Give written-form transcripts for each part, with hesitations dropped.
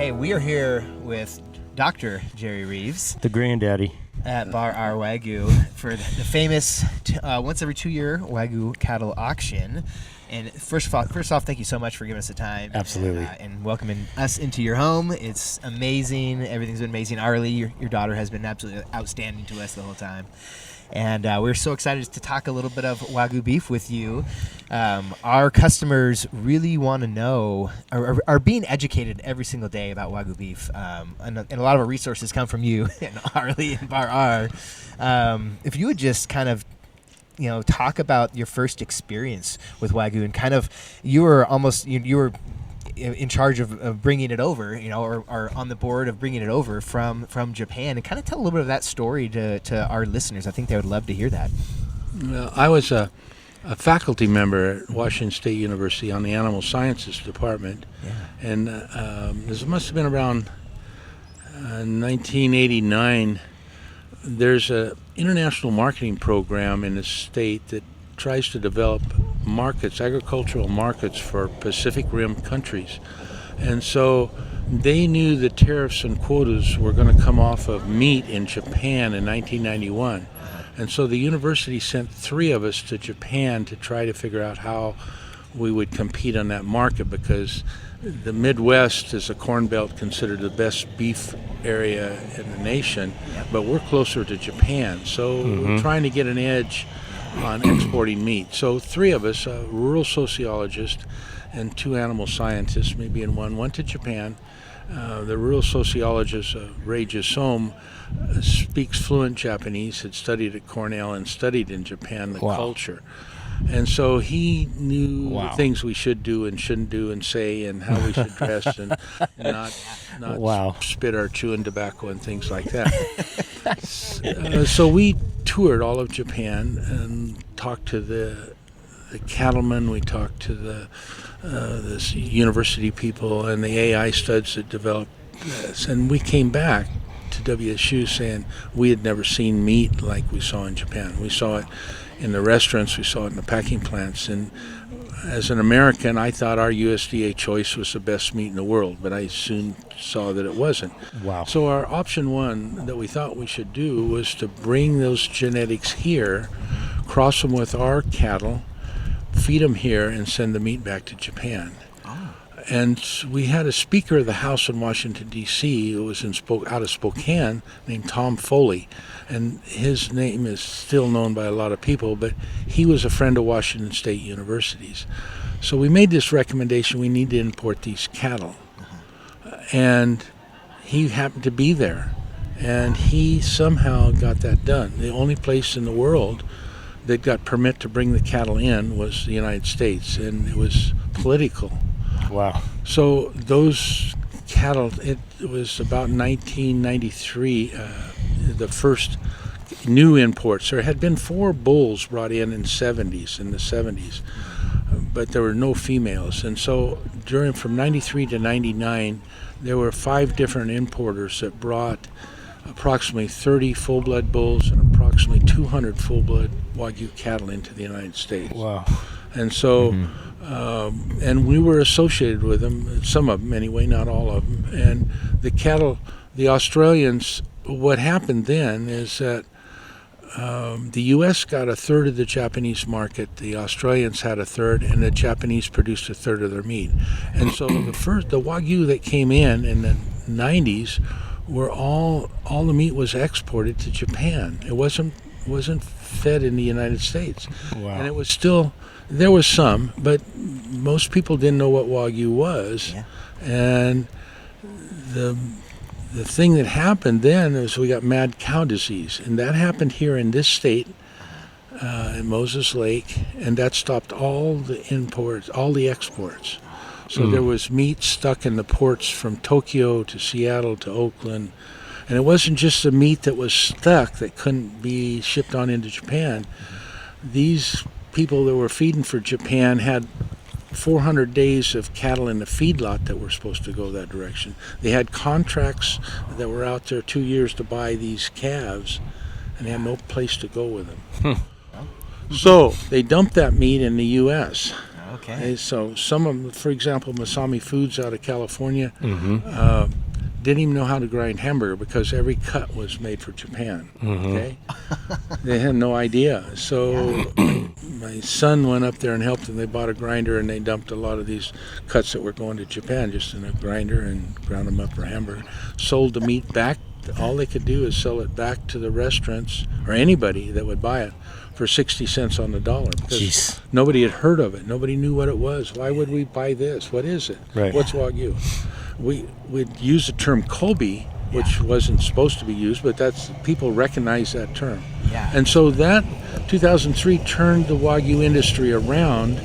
Hey, we are here with Dr. Jerry Reeves The granddaddy. at Bar R Wagyu for the famous once every 2-year Wagyu cattle auction. And first off, thank you so much for giving us the time. Absolutely. And welcoming us into your home. It's amazing. Everything's been amazing. Arlie, your daughter, has been absolutely outstanding to us the whole time. And we're so excited to talk a little bit of Wagyu beef with you. Our customers really want to know, are being educated every single day about Wagyu beef. And a lot of our resources come from you and Arlie and Bar R. If you would just kind of, talk about your first experience with Wagyu and kind of, you were in charge of bringing it over, or on the board of bringing it over from Japan, and kind of tell a little bit of that story to our listeners. I think they would love to hear that. Well, I was a faculty member at Washington State University on the Animal Sciences Department, and this must have been around 1989. There's a international marketing program in the state that tries to develop markets, agricultural markets for Pacific Rim countries. And so they knew the tariffs and quotas were going to come off of meat in Japan in 1991. And so the university sent 3 of us to Japan to try to figure out how we would compete on that market, because the Midwest is a corn belt considered the best beef area in the nation, but we're closer to Japan. So we're trying to get an edge on exporting meat. So 3 of us, a rural sociologist and 2 animal scientists, maybe in one, went to Japan. The rural sociologist, Ray Jisome, speaks fluent Japanese, had studied at Cornell and studied in Japan the culture. And so he knew the things we should do and shouldn't do and say, and how we should dress and not spit our chewing tobacco and things like that. So we toured all of Japan and talked to the cattlemen. We talked to the this university people and the AI studs that developed this. And we came back to WSU saying we had never seen meat like we saw in Japan. We saw it in the restaurants, we saw it in the packing plants, and as an American, I thought our USDA choice was the best meat in the world, but I soon saw that it wasn't. Wow. So our option 1 that we thought we should do was to bring those genetics here, cross them with our cattle, feed them here, and send the meat back to Japan. And we had a Speaker of the House in Washington, D.C., who was out of Spokane, named Tom Foley. And his name is still known by a lot of people, but he was a friend of Washington State University's. So we made this recommendation: we need to import these cattle. And he happened to be there, and he somehow got that done. The only place in the world that got permit to bring the cattle in was the United States, and it was political. Wow. So those cattle, it was about 1993, the first new imports. There had been 4 bulls brought in the 70s, but there were no females. And so from 93 to 99, there were 5 different importers that brought approximately 30 full-blood bulls and approximately 200 full-blood Wagyu cattle into the United States. Wow. And so, and we were associated with them, some of them anyway, not all of them. And the cattle, the Australians, what happened then is that the U.S. got 1/3 of the Japanese market, the Australians had 1/3, and the Japanese produced 1/3 of their meat. And so the Wagyu that came in the 90s were all the meat was exported to Japan. It wasn't fed in the United States. Wow. And it was still, there was some, but most people didn't know what Wagyu was. Yeah. And the thing that happened then is we got mad cow disease, and that happened here in this state, in Moses Lake, and that stopped all the imports, all the exports. So there was meat stuck in the ports from Tokyo to Seattle to Oakland. And it wasn't just the meat that was stuck that couldn't be shipped on into Japan. These people that were feeding for Japan had 400 days of cattle in the feedlot that were supposed to go that direction. They had contracts that were out there 2 years to buy these calves, and they had no place to go with them. So they dumped that meat in the U.S. Okay. So some of them, for example, Masami Foods out of California, Mm-hmm. didn't even know how to grind hamburger because every cut was made for Japan. Mm-hmm. Okay, they had no idea. So my son went up there and helped them. They bought a grinder and they dumped a lot of these cuts that were going to Japan just in a grinder and ground them up for hamburger. Sold the meat back. All they could do is sell it back to the restaurants or anybody that would buy it for 60 cents on the dollar because Jeez. nobody had heard of it. Nobody knew what it was. Why would we buy this? What is it? Right. What's Wagyu? We'd use the term Kobe, which wasn't supposed to be used, but that's people recognize that term. Yeah. And so that 2003 turned the Wagyu industry around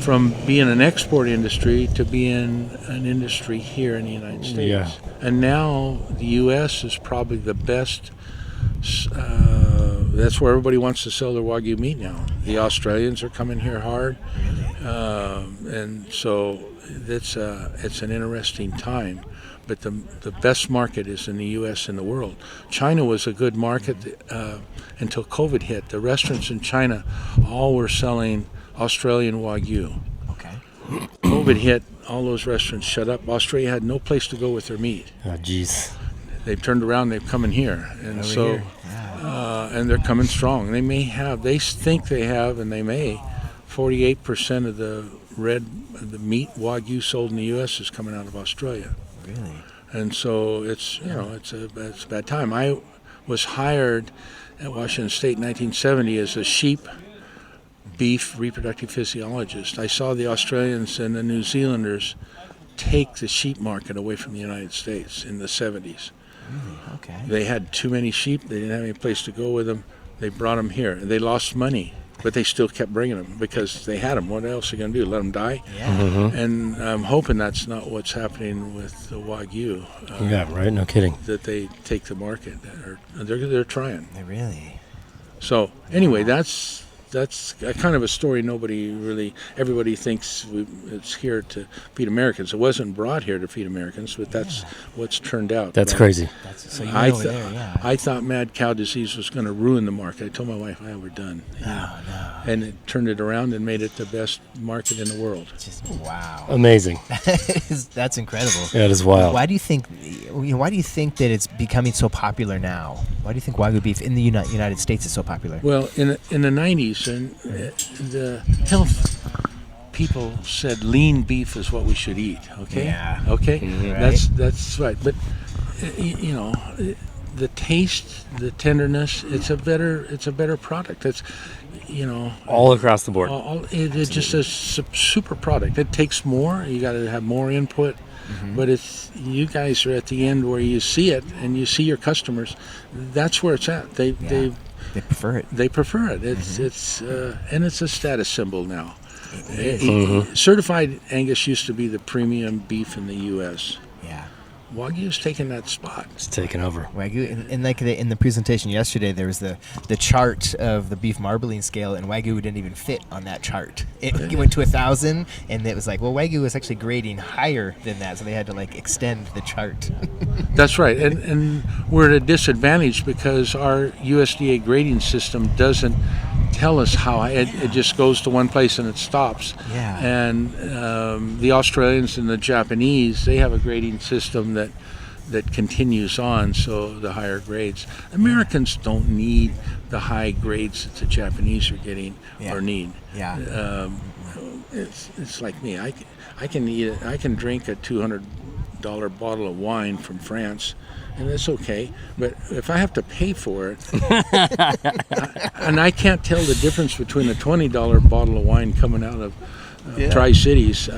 from being an export industry to being an industry here in the United States. Yeah. And now the U.S. is probably the best. That's where everybody wants to sell their Wagyu meat now. The Australians are coming here hard. And so it's an interesting time. But the best market is in the U.S. and the world. China was a good market until COVID hit. The restaurants in China all were selling Australian Wagyu. Okay. COVID hit, all those restaurants shut up. Australia had no place to go with their meat. Oh, jeez. They've turned around, they've come in here. And Over so, here. Yeah. and they're coming strong. They think they have, and they may, 48% of the meat Wagyu sold in the U.S. is coming out of Australia. Really? And so it's a bad time. I was hired at Washington State in 1970 as a sheep beef reproductive physiologist. I saw the Australians and the New Zealanders take the sheep market away from the United States in the 70s. Really? Okay. They had too many sheep. They didn't have any place to go with them. They brought them here. They lost money, but they still kept bringing them because they had them. What else are you going to do? Let them die? Yeah. Mm-hmm. And I'm hoping that's not what's happening with the Wagyu. Yeah, right? No kidding. That they take the market. They're trying. They really. So anyway, that's a kind of a story everybody thinks it's here to feed Americans. It wasn't brought here to feed Americans, but that's what's turned out. That's But crazy. So you went over there, yeah. I thought mad cow disease was going to ruin the market. I told my wife, we're done. No. And it turned it around and made it the best market in the world. Just wow. Amazing. That's incredible. Yeah, it is wild. Why do you think that it's becoming so popular now? Why do you think Wagyu beef in the United States is so popular? Well, in the 90s, and the health people said lean beef is what we should eat. Okay. Yeah. Okay. Mhm. Right. That's right. But the taste, the tenderness, it's a better product. It's All across the board. it's just a super product. It takes more. You got to have more input. Mm-hmm. But it's you guys are at the end where you see it and you see your customers. That's where it's at. They prefer it. They prefer it. It's and it's a status symbol now. It is. Mm-hmm. Certified Angus used to be the premium beef in the U.S. Yeah. Wagyu's taken that spot. It's taken over. Wagyu, and like in the presentation yesterday, there was the chart of the beef marbling scale, and Wagyu didn't even fit on that chart. It went to 1,000, and it was like, well, Wagyu was actually grading higher than that, so they had to extend the chart. That's right, and we're at a disadvantage because our USDA grading system doesn't tell us how it just goes to one place and it stops. Yeah. And the Australians and the Japanese, they have a grading system that continues on, so the higher grades. Americans don't need the high grades that the Japanese are getting or need. Yeah. It's like me. I can drink a $200 bottle of wine from France, and it's okay. But if I have to pay for it, and I can't tell the difference between a $20 bottle of wine coming out of Tri-Cities,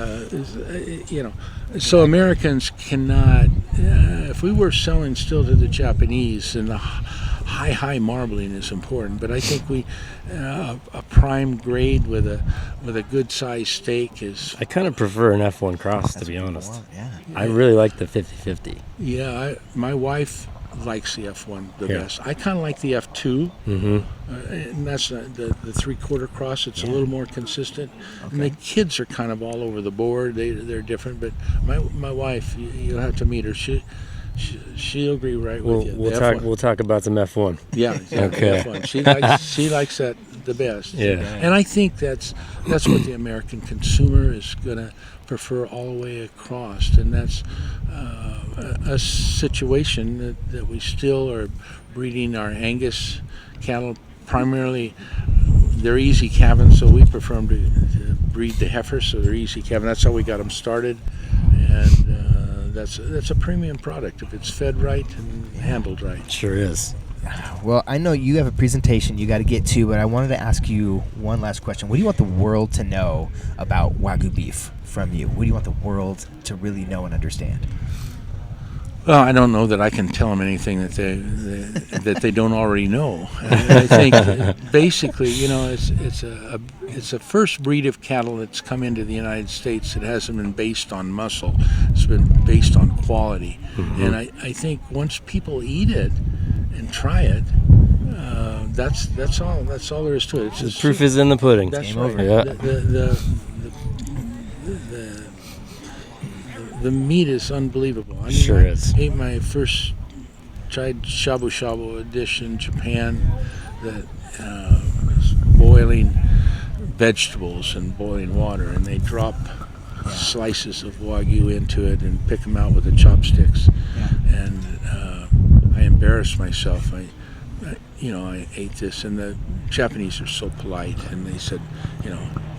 so Americans cannot. If we were selling still to the Japanese, and the high marbling is important, but I think a prime grade with a good sized steak is. I kind of prefer an F1 Cross, to be honest. Yeah. I really like the 50-50. Yeah, my wife likes the F1 the Yeah. best. I kind of like the F2, Mm-hmm. and that's the 3/4 cross. It's a little more consistent. And the kids are kind of all over the board. They're different, but my wife, you'll have to meet her. She'll agree right with you. We'll The talk. F1. We'll talk about some F1. Yeah, Okay. F1. She likes that the best. Yeah. And I think that's what the American consumer is going to prefer all the way across, and that's a situation that we still are breeding our Angus cattle primarily. They're easy calving, so we prefer them to breed the heifers, so they're easy calving. That's how we got them started, and that's a premium product if it's fed right and handled right. Sure is. Well, I know you have a presentation you got to get to, but I wanted to ask you one last question. What do you want the world to know about Wagyu beef from you? What do you want the world to really know and understand? Well, I don't know that I can tell them anything that they don't already know. I think basically, it's a first breed of cattle that's come into the United States. It hasn't been based on muscle. It's been based on quality. Mm-hmm. And I think once people eat it and try it, that's all there is to it. It's The just, proof is in the pudding. that's Game right. over. Yeah. The meat is unbelievable. I mean, Sure I is. ate my first tried shabu shabu dish in Japan that was boiling vegetables and boiling water, and they drop slices of Wagyu into it and pick them out with the chopsticks. And I embarrassed myself. I ate this, and the Japanese are so polite, and they said,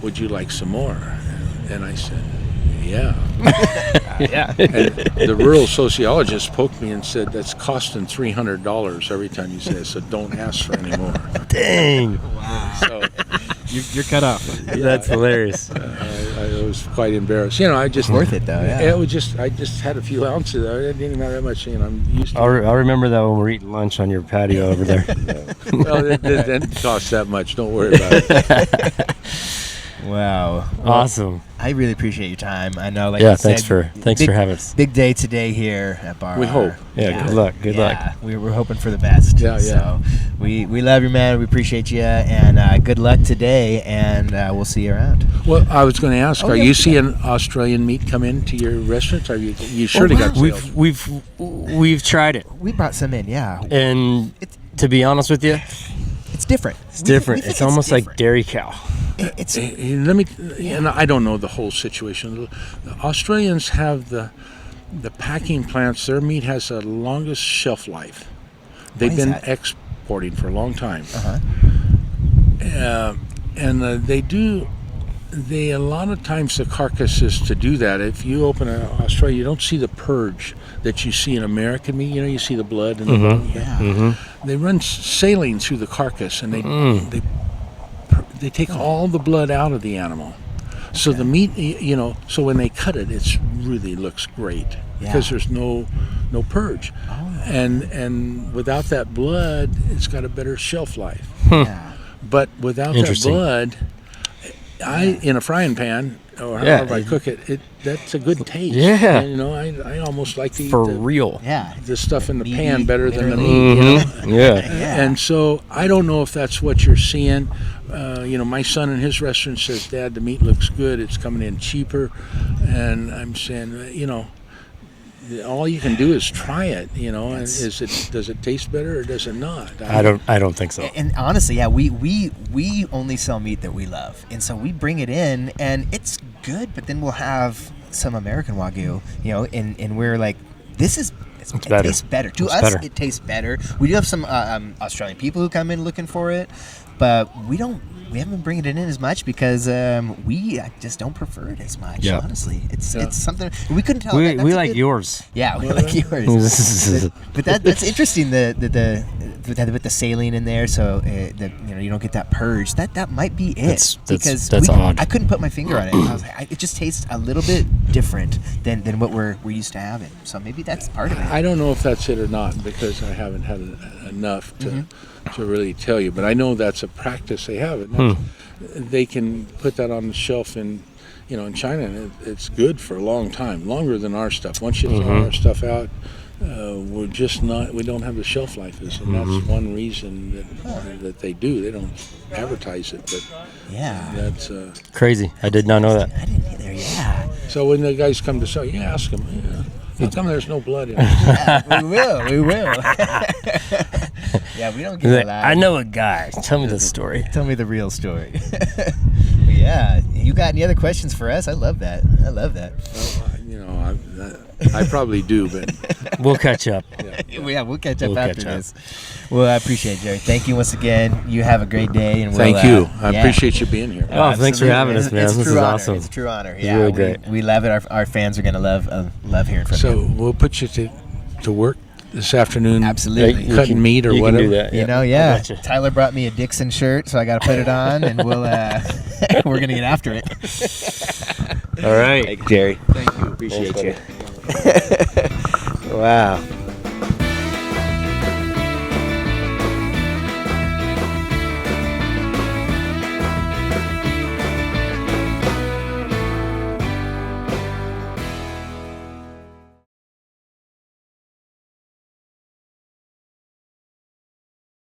would you like some more? And I said, yeah. Yeah. And the rural sociologist poked me and said, that's costing $300 every time you say it, so don't ask for any more. Dang. So You're cut off. That's hilarious. I was quite embarrassed. I just Worth it, though, yeah. It was just I just had a few ounces. I didn't even have that much. I'm used to. I'll remember that when we're eating lunch on your patio over there. Well, it didn't cost that much. Don't worry about it. Wow. Awesome. I really appreciate your time. I know, like Yeah, you said, thanks for having us. Big day today here at Bar. We hope. Yeah, good luck. Good luck. We're hoping for the best. Yeah. So we love you, man. We appreciate you, and good luck today, and we'll see you around. Well, I was going to ask, are yeah, you seeing Australian meat come into your restaurants? Are you surely wow. got sales? We've tried it, We brought some in, yeah. and to be honest with you, It's different. it's different. We think It's almost like different. dairy cow. It's Let me. And I don't know the whole situation. The Australians have the packing plants. Their meat has the longest shelf life. They've is been that? exporting for a long time. Uh-huh. And they do. They a lot of times the carcasses to do that. If you open Australia, you don't see the purge that you see in American meat. You see the blood and yeah. they run saline through the carcass, and they take all the blood out of the animal. So the meat, so when they cut it, it really looks great because there's no purge, and without that blood, it's got a better shelf life. Yeah. But without that Interesting. blood, in a frying pan or however I cook it, that's a good taste. Yeah. And, I almost like to eat For real. Yeah. the stuff in the Meaty, pan better than the literally. meat. Yeah. And so I don't know if that's what you're seeing. My son in his restaurant says, Dad, the meat looks good. It's coming in cheaper. And I'm saying, all you can do is try it, and does it taste better or does it not? I don't think so. And honestly, yeah, we only sell meat that we love, and so we bring it in, and it's good. But then we'll have some American Wagyu, and we're like, it better. tastes better to It's us. better. It tastes better. We do have some Australian people who come in looking for it, but we haven't been bringing it in as much because we just don't prefer it as much. Yeah. Honestly, it's something we couldn't tell. We That's a like good- yours. Yeah, we like yours. But that's interesting. With the saline in there, so you don't get that purge. That might be it. That's odd. I couldn't put my finger on it. I was like, it just tastes a little bit different than what we're used to having. So maybe that's part of it. I don't know if that's it or not because I haven't had enough to really tell you. But I know that's a practice they have. And they can put that on the shelf in China, and it's good for a long time, longer than our stuff. Once you throw our stuff out, we don't have the shelf life, and that's one reason that they do. They don't advertise it, but that's Crazy. I did not know that. I didn't either. Yeah. so when the guys come to sell, you ask them, how come there's no blood in it? Yeah, we will. Yeah, we don't He's get like, a lot. I know a guy. Tell me the story. Tell me the real story. Yeah, you got any other questions for us? I love that. I love that. I probably do, but We'll catch up. Yeah, we'll catch up We'll after catch up. this. Well, I appreciate it, Jerry. Thank you once again. You have a great day, and thank you. I appreciate you being here. Oh, thanks for having us, man. It's a This true is honor. awesome. It's a true honor. It's Yeah, really great. We love it. Our fans are gonna love hearing from you. So we'll put you to work this afternoon. Absolutely. You Cutting meat or you whatever. Can do that. You know, I yeah. gotcha. Tyler brought me a Dixon shirt, so I got to put it on, and we'll we're gonna get after it. All right. Thank you, Jerry. Thank you. Appreciate Thanks, you. Wow.